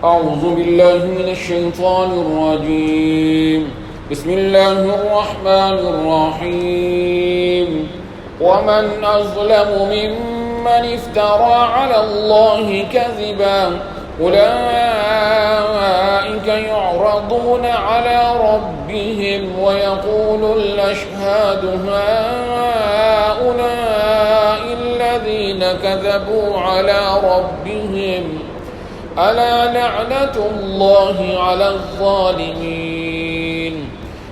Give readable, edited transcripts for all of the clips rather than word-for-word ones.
أعوذ بالله من الشيطان الرجيم. بسم الله الرحمن الرحيم. ومن أظلم ممن افترى على الله كذبا أولئك يعرضون على ربهم ويقول الأشهاد هؤلاء الذين كذبوا على ربهم ألا لعنة الله على الظالمين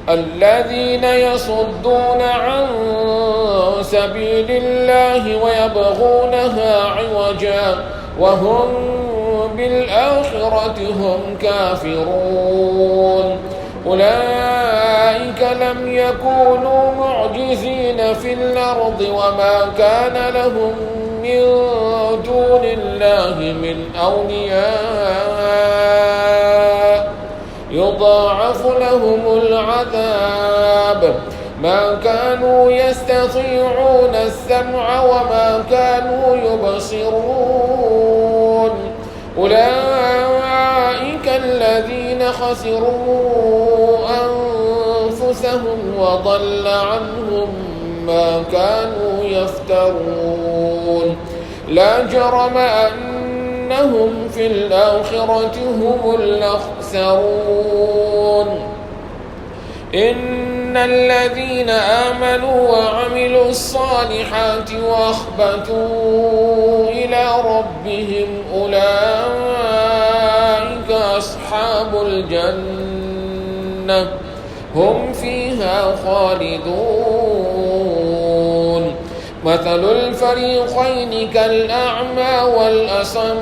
الذين يصدون عن سبيل الله ويبغونها عوجا وهم بالآخرة هم كافرون أولئك لم يكونوا معجزين في الأرض وما كان لهم من دون الله من أولياء يضاعف لهم العذاب ما كانوا يستطيعون السمع وما كانوا يبصرون أولئك الذين خسروا أنفسهم وضل عنهم ما كانوا يفترون لا جرم أنهم في الآخرة هم الأخسرون إن الذين آمنوا وعملوا الصالحات وأخبتوا إلى ربهم أولئك أصحاب الجنة هم فيها خالدون مثل الفريقين كالأعمى والأصم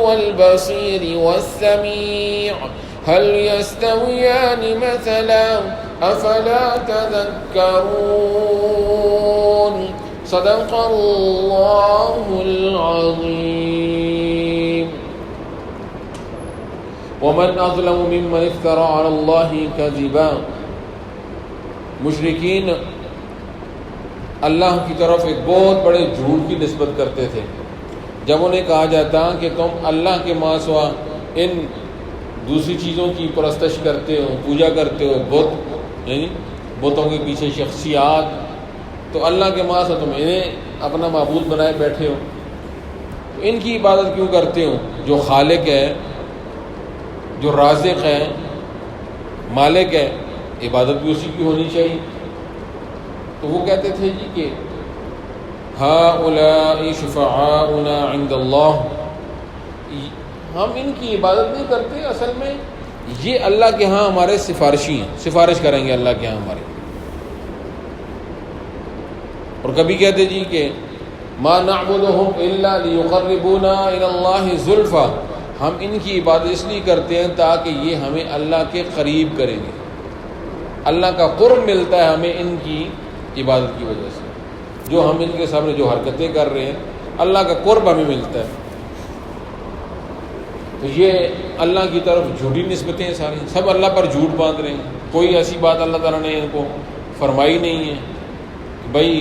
والبصير والسميع هل يستويان مثلا أفلا تذكرون صدق الله العظيم. ومن أظلم ممن افترى على الله كذبا. مشرکین اللہ کی طرف ایک بہت بڑے جھوٹ کی نسبت کرتے تھے جب انہیں کہا جاتا کہ تم اللہ کے ماں سوا ان دوسری چیزوں کی پرستش کرتے ہو، پوجا کرتے ہو، بت یعنی بتوں کے پیچھے شخصیات، تو اللہ کے ماں سے تم انہیں اپنا معبود بنائے بیٹھے ہو، ان کی عبادت کیوں کرتے ہو؟ جو خالق ہے، جو رازق ہے، مالک ہے، عبادت بھی اسی کی ہونی چاہیے۔ تو وہ کہتے تھے جی کہ ہؤلاء شفعاؤنا عند اللہ، ہم ان کی عبادت نہیں کرتے، اصل میں یہ اللہ کے ہاں ہمارے سفارشی ہیں، سفارش کریں گے اللہ کے ہاں ہمارے۔ اور کبھی کہتے جی کہ ما نعبدهم الا ليقربونا الى اللہ زلفى، ہم ان کی عبادت اس لیے کرتے ہیں تاکہ یہ ہمیں اللہ کے قریب کریں گے، اللہ کا قرب ملتا ہے ہمیں ان کی عبادت کی وجہ سے، جو ہم ان کے سامنے جو حرکتیں کر رہے ہیں اللہ کا قرب ہمیں ملتا ہے۔ تو یہ اللہ کی طرف جھوٹی نسبتیں ہیں، ساری سب اللہ پر جھوٹ باندھ رہے ہیں، کوئی ایسی بات اللہ تعالیٰ نے ان کو فرمائی نہیں ہے کہ بھائی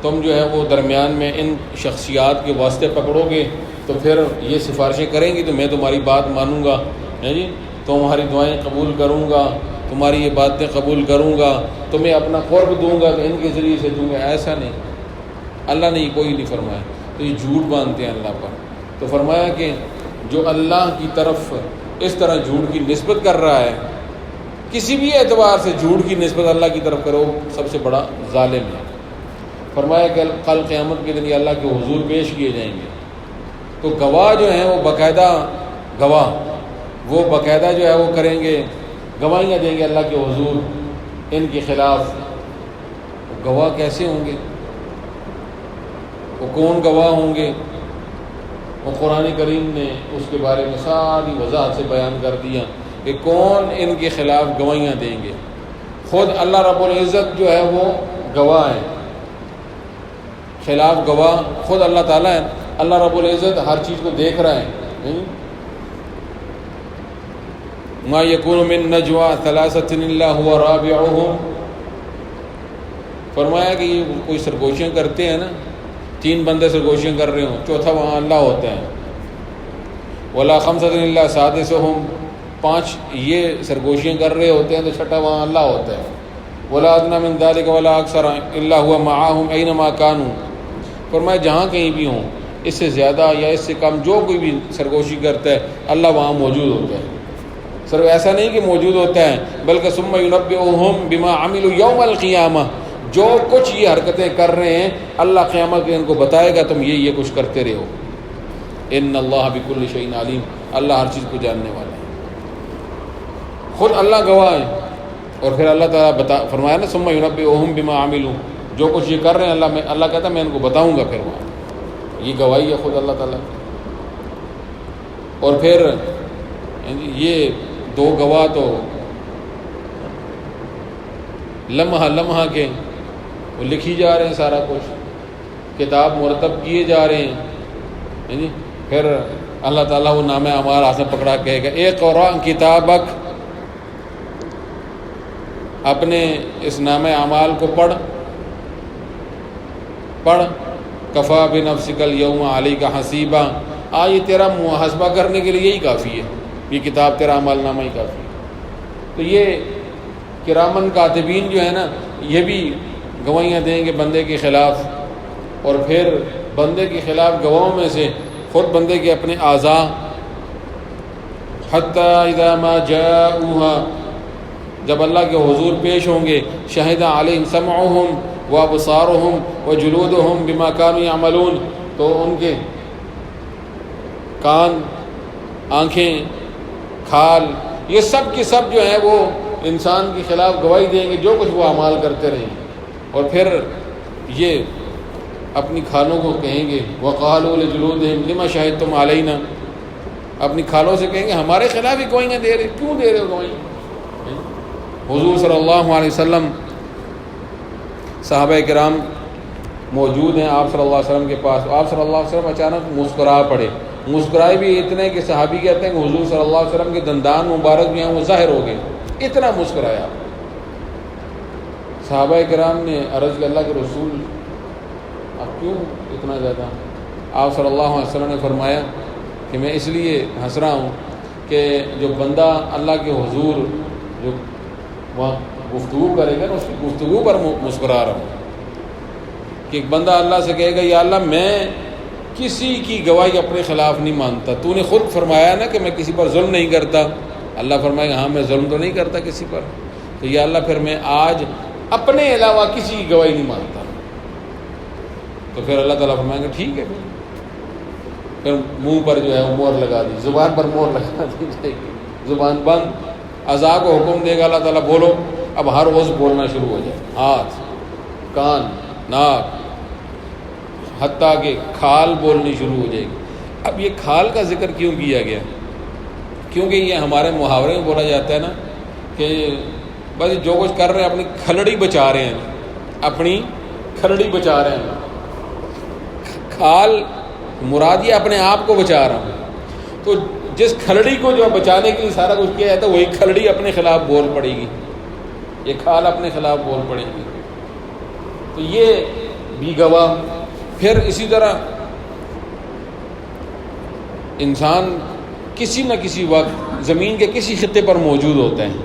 تم جو ہے وہ درمیان میں ان شخصیات کے واسطے پکڑو گے تو پھر یہ سفارشیں کریں گی تو میں تمہاری بات مانوں گا، جی تمہاری دعائیں قبول کروں گا، تمہاری یہ باتیں قبول کروں گا، تمہیں اپنا قرب دوں گا تو ان کے ذریعے سے دوں گا، ایسا نہیں، اللہ نے یہ کوئی نہیں فرمایا۔ تو یہ جھوٹ باندھتے ہیں اللہ پر۔ تو فرمایا کہ جو اللہ کی طرف اس طرح جھوٹ کی نسبت کر رہا ہے، کسی بھی اعتبار سے جھوٹ کی نسبت اللہ کی طرف کرو، سب سے بڑا ظالم ہے۔ فرمایا کہ کل قیامت کے دن یہ اللہ کے حضور پیش کیے جائیں گے، تو گواہ جو ہیں وہ باقاعدہ گواہ، وہ باقاعدہ جو ہے وہ کریں گے، گواہیاں دیں گے اللہ کے حضور ان کے خلاف۔ گواہ کیسے ہوں گے؟ وہ کون گواہ ہوں گے؟ وہ قرآن کریم نے اس کے بارے میں ساری وضاحت سے بیان کر دیا کہ کون ان کے خلاف گواہیاں دیں گے۔ خود اللہ رب العزت جو ہے وہ گواہ ہے، خلاف گواہ خود اللہ تعالیٰ ہے۔ اللہ رب العزت ہر چیز کو دیکھ رہا ہے۔ ما یکون من نجوا ثلاثۃ الا هو رابعهم، فرمایا کہ یہ کوئی سرگوشیاں کرتے ہیں نا، 3 بندے سرگوشیاں کر رہے ہوں، چوتھا وہاں اللہ ہوتا ہے۔ ولا خمسۃ الا سادسہم، 5 یہ سرگوشیاں کر رہے ہوتے ہیں تو چھٹا وہاں اللہ ہوتا ہے. ولا ادنی من ذلک ولا اکثر الا هو معهم اینما کانوا، فرمایا جہاں کہیں بھی ہوں، اس سے زیادہ یا اس سے کم جو کوئی بھی سرگوشی کرتا ہے اللہ وہاں موجود ہوتا ہے. صرف ایسا نہیں کہ موجود ہوتا ہے، بلکہ ثم ینبئہم بما عملوا یوم القیامہ، جو کچھ یہ حرکتیں کر رہے ہیں اللہ قیامت کے ان کو بتائے گا تم یہ کچھ کرتے رہے ہو. ان اللہ بکل شیء علیم، اللہ ہر چیز کو جاننے والا ہے. خود اللہ گواہ ہے. اور پھر اللہ تعالیٰ فرمایا نا ثم ینبئہم بما عملوا، جو کچھ یہ کر رہے ہیں اللہ کہتا ہے میں ان کو بتاؤں گا. پھر وہاں یہ گواہی ہے خود اللہ تعالیٰ. اور پھر یہ 2 گواہ تو لمحہ لمحہ کے وہ لکھی جا رہے ہیں، سارا کچھ کتاب مرتب کیے جا رہے ہیں. پھر اللہ تعالیٰ وہ نامہ اعمال ہاتھ میں پکڑا کہے گا اقرأ کتابک، اپنے اس نامہ اعمال کو پڑھ کفا بنفسک الیوم علیک حسیبا، یہ تیرا محاسبہ کرنے کے لیے یہی کافی ہے، یہ کتاب تیرا اعمال نامہ ہی کافی ہے. تو یہ کرامن کاتبین جو ہے نا یہ بھی گواہیاں دیں گے بندے کے خلاف. اور پھر بندے کے خلاف گواہوں میں سے خود بندے کے اپنے اعضاء، حتی اذا ما جاؤوها، جب اللہ کے حضور پیش ہوں گے، شہد علیہم سمعہم وابصارہم وجلودہم بما کانوا یعملون، تو ان کے کان، آنکھیں، کھال، یہ سب کی سب جو ہیں وہ انسان کے خلاف گواہی دیں گے جو کچھ وہ اعمال کرتے رہیں. اور پھر یہ اپنی کھالوں کو کہیں گے وقالوا لجلودہم لما شہدتم علینا، اپنی کھالوں سے کہیں گے ہمارے خلاف ہی گواہیاں دے رہے، کیوں دے رہے ہو گواہی. حضور صلی اللہ علیہ وسلم، صحابہ کرام موجود ہیں آپ صلی اللہ علیہ وسلم کے پاس. آپ صلی اللہ علیہ وسلم اچانک مسکرا پڑے، مسکرائے بھی اتنے کہ صحابی کہتے ہیں کہ حضور صلی اللہ علیہ وسلم کے دندان مبارک بھی ہیں وہ ظاہر ہو گئے، اتنا مسکرایا. صحابہ کرام نے عرض کیا اللہ کے رسول اب کیوں اتنا زیادہ؟ آپ صلی اللہ علیہ وسلم نے فرمایا کہ میں اس لیے ہنس رہا ہوں کہ جو بندہ اللہ کے حضور جو وہاں گفتگو کرے گا نا اس کی گفتگو پر مسکرا رہا ہوں. کہ ایک بندہ اللہ سے کہے گا یا اللہ میں کسی کی گواہی اپنے خلاف نہیں مانتا، تو نے خود فرمایا نا کہ میں کسی پر ظلم نہیں کرتا. اللہ فرمائے گا ہاں میں ظلم تو نہیں کرتا کسی پر، تو یا اللہ پھر میں آج اپنے علاوہ کسی کی گواہی نہیں مانتا. تو پھر اللہ تعالیٰ فرمائیں گے ٹھیک ہے، پھر منہ پر جو ہے وہ مہر لگا دی، زبان پر مہر لگا دی جائے گی، زبان بند. عزا کو حکم دے گا اللہ تعالیٰ بولو، اب ہر عضو بولنا شروع ہو جائے، ہاتھ، کان، ناک، حتیٰ کہ کھال بولنی شروع ہو جائے گی. اب یہ کھال کا ذکر کیوں کیا گیا؟ کیونکہ یہ ہمارے محاورے میں بولا جاتا ہے نا کہ بس جو کچھ کر رہے ہیں اپنی کھلڑی بچا رہے ہیں، اپنی کھلڑی بچا رہے ہیں. کھال مراد یہ اپنے آپ کو بچا رہا ہوں. تو جس کھلڑی کو جو بچانے کے لیے سارا کچھ کیا جاتا ہے وہی کھلڑی اپنے خلاف بول پڑے گی، یہ کھال اپنے خلاف بول پڑے گی. تو یہ بھی گواہ. پھر اسی طرح انسان کسی نہ کسی وقت زمین کے کسی خطے پر موجود ہوتا ہے،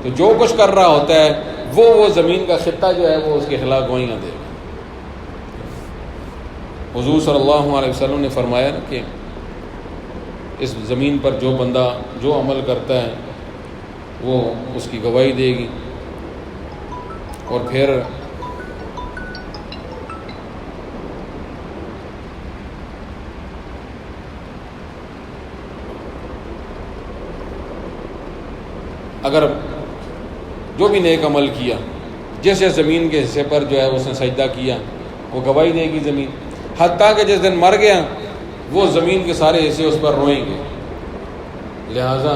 تو جو کچھ کر رہا ہوتا ہے وہ زمین کا خطہ جو ہے وہ اس کے خلاف گواہیاں دے گا. حضور صلی اللہ علیہ وسلم نے فرمایا نا کہ اس زمین پر جو بندہ جو عمل کرتا ہے وہ اس کی گواہی دے گی. اور پھر اگر جو بھی نیک عمل کیا جس زمین کے حصے پر جو ہے اس نے سجدہ کیا وہ گواہی دے گی زمین، حتیٰ کہ جس دن مر گیا وہ زمین کے سارے حصے اس پر روئیں گے. لہٰذا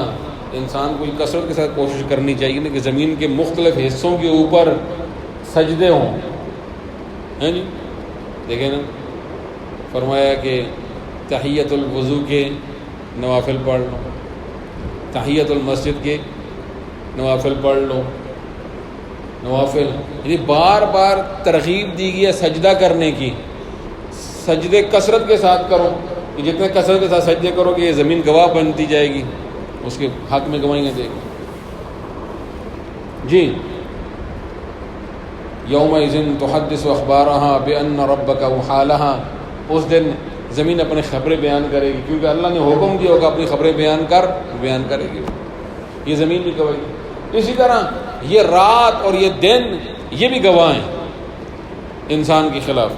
انسان کو کثرت کے ساتھ کوشش کرنی چاہیے نا کہ زمین کے مختلف حصوں کے اوپر سجدے ہوں. ہیں جی دیکھیں نا فرمایا کہ تحیت الوضو کے نوافل پڑھ لو، تحیت المسجد کے نوافل پڑھ لو. نوافل یعنی بار بار ترغیب دی گئی ہے سجدہ کرنے کی، سجدے کثرت کے ساتھ کرو. کہ جتنے کثرت کے ساتھ سجدے کرو گے یہ زمین گواہ بنتی جائے گی، اس کے حق میں گواہیاں دے گی۔ جی یومئذ تحدث اخبارها بان ربک اوحی لها، اس دن زمین اپنی خبریں بیان کرے گی، کیونکہ اللہ نے حکم دیا ہوگا اپنی خبریں بیان کرے گی، یہ زمین بھی گواہی۔ اسی طرح یہ رات اور یہ دن یہ بھی گواہ ہیں انسان کے خلاف۔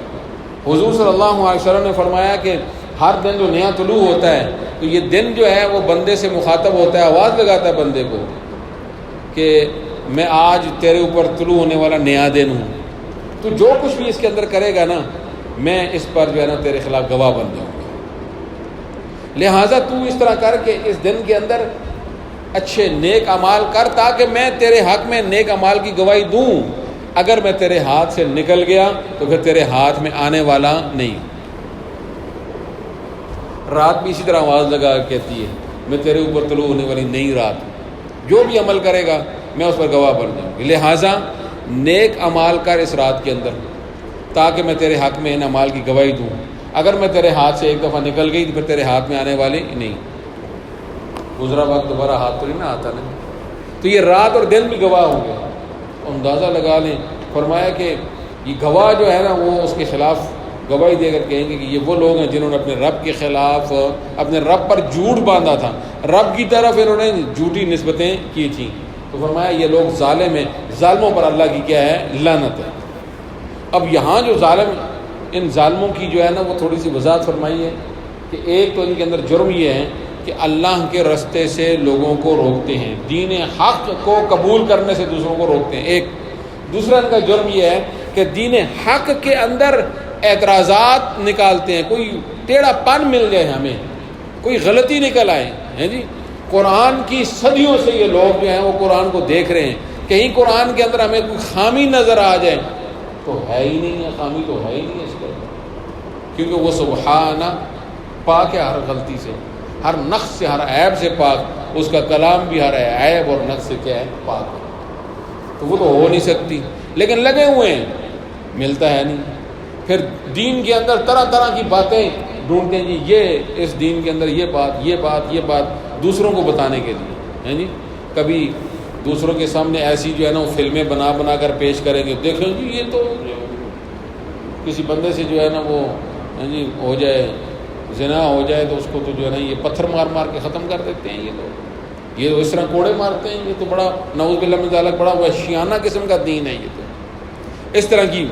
حضور صلی اللہ علیہ وسلم نے فرمایا کہ ہر دن جو نیا طلوع ہوتا ہے تو یہ دن جو ہے وہ بندے سے مخاطب ہوتا ہے، آواز لگاتا ہے بندے کو کہ میں آج تیرے اوپر طلوع ہونے والا نیا دن ہوں، تو جو کچھ بھی اس کے اندر کرے گا نا میں اس پر جو ہے نا تیرے خلاف گواہ بن جاؤں گا، لہٰذا تو اس طرح کر کے اس دن کے اندر اچھے نیک اعمال کر تاکہ میں تیرے حق میں نیک اعمال کی گواہی دوں۔ اگر میں تیرے ہاتھ سے نکل گیا تو پھر تیرے ہاتھ میں آنے والا نہیں۔ رات بھی اسی طرح آواز لگا کہتی ہے میں تیرے اوپر طلوع ہونے والی نئی رات، جو بھی عمل کرے گا میں اس پر گواہ بن جاؤں گی، لہٰذا نیک اعمال کر اس رات کے اندر تاکہ میں تیرے حق میں ان اعمال کی گواہی دوں۔ اگر میں تیرے ہاتھ سے ایک دفعہ نکل گئی تو پھر تیرے ہاتھ میں آنے والی نہیں، گزرا وقت دوبارہ ہاتھ تو نہیں نہ آتا نہیں۔ تو یہ رات اور دن بھی گواہ ہوں گے، اندازہ لگا لیں۔ فرمایا کہ یہ گواہ جو ہے نا وہ اس کے خلاف گواہی دے کر کہیں گے کہ یہ وہ لوگ ہیں جنہوں نے اپنے رب کے خلاف اپنے رب پر جھوٹ باندھا تھا، رب کی طرف انہوں نے جھوٹی نسبتیں کی تھیں۔ تو فرمایا یہ لوگ ظالم ہیں، ظالموں پر اللہ کی کیا ہے؟ لعنت ہے۔ اب یہاں جو ظالم، ان ظالموں کی جو ہے نا وہ تھوڑی سی وضاحت فرمائی ہے کہ ایک تو ان کے اندر جرم یہ ہے کہ اللہ کے رستے سے لوگوں کو روکتے ہیں، دین حق کو قبول کرنے سے دوسروں کو روکتے ہیں۔ ایک دوسرا ان کا جرم یہ ہے کہ دین حق کے اندر اعتراضات نکالتے ہیں، کوئی ٹیڑھا پن مل جائے ہمیں، کوئی غلطی نکل آئے ہیں جی۔ قرآن کی صدیوں سے یہ لوگ جو ہیں وہ قرآن کو دیکھ رہے ہیں، کہیں قرآن کے اندر ہمیں کوئی خامی نظر آ جائے تو ہے ہی نہیں ہے، خامی تو ہے ہی نہیں ہے اس پر، کیونکہ وہ سبحانہ پاک ہے ہر غلطی سے، ہر نقص سے، ہر عیب سے پاک، اس کا کلام بھی ہر عیب اور نقص سے کیا ہے؟ پاک ہے، تو وہ تو ہو نہیں سکتی، لیکن لگے ہوئے ہیں، ملتا ہے نہیں۔ پھر دین کے اندر طرح طرح کی باتیں ڈھونڈتے ہیں جی، یہ اس دین کے اندر یہ بات دوسروں کو بتانے کے لیے ہیں جی۔ کبھی دوسروں کے سامنے ایسی جو ہے نا وہ فلمیں بنا کر پیش کریں گے، دیکھیں جی یہ تو کسی بندے سے جو ہے نا وہ جی ہو جائے، زنا ہو جائے تو اس کو تو جو ہے نا یہ پتھر مار کے ختم کر دیتے ہیں، یہ تو اس طرح کوڑے مارتے ہیں، یہ تو بڑا نعوذ باللہ من ذالک بڑا وحشیانہ قسم کا دین ہے۔ یہ تو اس طرح کی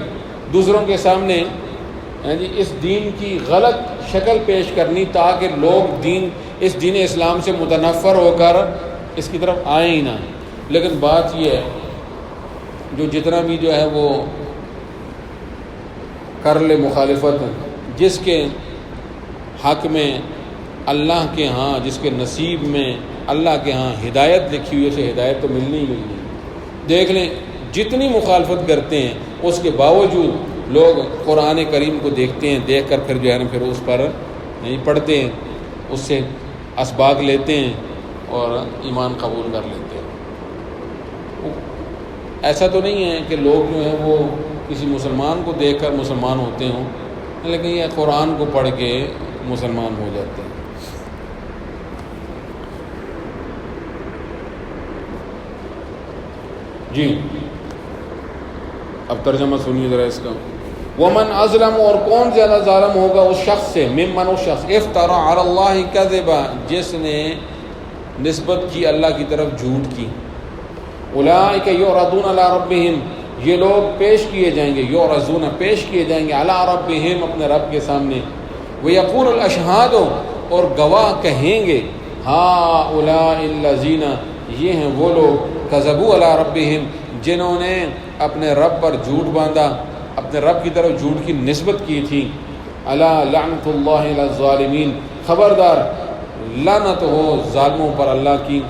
دوسروں کے سامنے جی اس دین کی غلط شکل پیش کرنی تاکہ لوگ اس دین اسلام سے متنفر ہو کر اس کی طرف آئیں ہی نہ۔ لیکن بات یہ ہے جو جتنا بھی جو ہے وہ کر لے مخالفت، جس کے حق میں اللہ کے ہاں، جس کے نصیب میں اللہ کے ہاں ہدایت لکھی ہوئی ہے، اسے ہدایت تو ملنی ہی ملنی ہے۔ دیکھ لیں جتنی مخالفت کرتے ہیں اس کے باوجود لوگ قرآن کریم کو دیکھتے ہیں، دیکھ کر پھر جو ہے نا پھر اس پر نہیں پڑھتے ہیں، اس سے اسباق لیتے ہیں اور ایمان قبول کر لیتے ہیں۔ ایسا تو نہیں ہے کہ لوگ جو ہیں وہ کسی مسلمان کو دیکھ کر مسلمان ہوتے ہوں، لیکن یہ قرآن کو پڑھ کے مسلمان ہو جاتے ہیں۔ جی اب ترجمہ سنیے ذرا اس کا۔ ومن ازلم، اور کون زیادہ ظالم ہوگا اس شخص سے، ممن اس شخص افترا علی اللہ کذبا، جس نے نسبت کی اللہ کی طرف جھوٹ کی۔ اولئک یعرضون علی ربہم، یہ لوگ پیش کیے جائیں گے، یعرضون پیش کیے جائیں گے، علی ربہم اپنے رب کے سامنے، ویقول الاشہاد، اور گواہ کہیں گے، ہؤلاء الذین، یہ ہیں وہ لوگ، کذبوا علی ربہم، جنہوں نے اپنے رب پر جھوٹ باندھا، اپنے رب کی طرف جھوٹ کی نسبت کی تھی۔ الا لعنت اللہ علی الظالمین، خبردار لعنت ہو ظالموں پر اللہ کی۔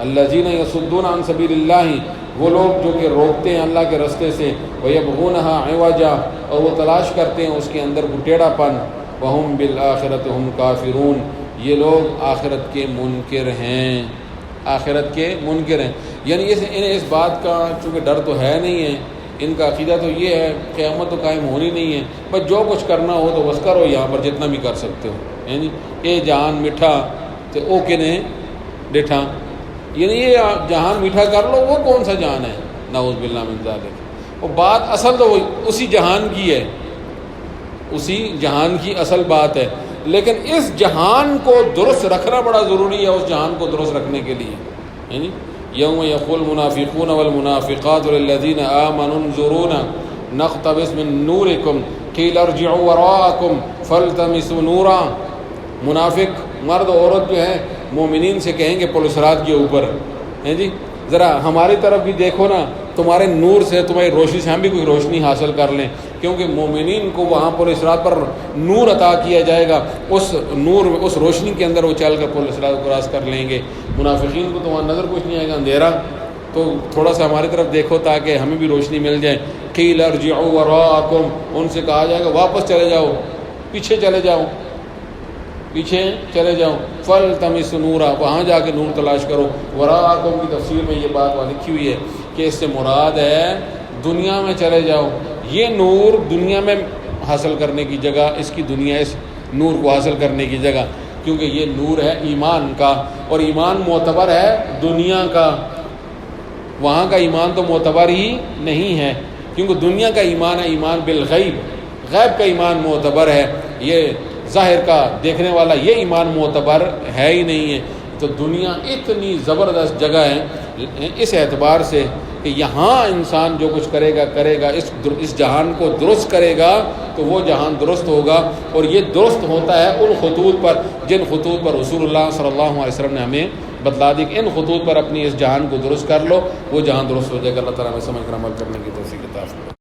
الذین یصدون عن سبیل اللہ، وہ لوگ جو کہ روکتے ہیں اللہ کے رستے سے، ویبغونها عوجا، اور وہ تلاش کرتے ہیں اس کے اندر کو ٹیڑھا پن، وہم بالآخرۃ ہم کافرون، یہ لوگ آخرت کے منکر ہیں، آخرت کے منکر ہیں۔ یعنی انہیں اس بات کا چونکہ ڈر تو ہے نہیں ہے ان کا عقیدہ تو یہ ہے قیامت تو قائم ہونی نہیں ہے، بس جو کچھ کرنا ہو تو بس کرو یہاں پر جتنا بھی کر سکتے ہو، یعنی اے جہان میٹھا تو او کنے ڈٹھا، یعنی یہ جہان میٹھا کر لو، وہ کون سا جہان ہے؟ نعوذ باللہ من ذالک۔ وہ بات اصل تو اسی جہان کی ہے، اسی جہان کی اصل بات ہے، لیکن اس جہان کو درست رکھنا بڑا ضروری ہے، اس جہان کو درست رکھنے کے لیے، یعنی یوم یقول المنافقون والمنافقات للذین آمنوا انظرونا نقتبس من نورکم قیل ارجعوا وراءکم فالتمسوا نورا۔ منافق مرد و عورت جو ہیں مومنین سے کہیں گے پل صراط کے اوپر، ہیں جی ذرا ہماری طرف بھی دیکھو نا، تمہارے نور سے، تمہاری روشنی سے ہم بھی کوئی روشنی حاصل کر لیں، کیونکہ مومنین کو وہاں پل صراط پر نور عطا کیا جائے گا، اس نور، اس روشنی کے اندر وہ چل کر پل صراط کو کراس کر لیں گے۔ منافقین کو تو وہاں نظر کچھ نہیں آئے گا، اندھیرا، تو تھوڑا سا ہماری طرف دیکھو تاکہ ہمیں بھی روشنی مل جائے۔ قیل ارجعوا وراءکم، ان سے کہا جائے گا واپس چلے جاؤ، پیچھے چلے جاؤ، پیچھے چلے جاؤ، فالتمسوا نورا، وہاں جا کے نور تلاش کرو۔ وراءکم کی تفسیر میں یہ بات لکھی ہوئی ہے کہ اس سے مراد ہے دنیا میں چلے جاؤ، یہ نور دنیا میں حاصل کرنے کی جگہ، اس کی دنیا اس نور کو حاصل کرنے کی جگہ، کیونکہ یہ نور ہے ایمان کا، اور ایمان معتبر ہے دنیا کا، وہاں کا ایمان تو معتبر ہی نہیں ہے، کیونکہ دنیا کا ایمان ہے ایمان بالغیب، غیب کا ایمان معتبر ہے، یہ ظاہر کا دیکھنے والا یہ ایمان معتبر ہے ہی نہیں ہے۔ تو دنیا اتنی زبردست جگہ ہے اس اعتبار سے کہ یہاں انسان جو کچھ کرے گا اس جہان کو درست کرے گا تو وہ جہان درست ہوگا، اور یہ درست ہوتا ہے ان خطوط پر جن خطوط پر رسول اللہ صلی اللہ علیہ وسلم نے ہمیں بتلا دی کہ ان خطوط پر اپنی اس جہان کو درست کر لو، وہ جہان درست ہو جائے گا۔ اللہ تعالیٰ ہمیں سمجھ کر عمل کرنے کی توفیق عطا فرمائے۔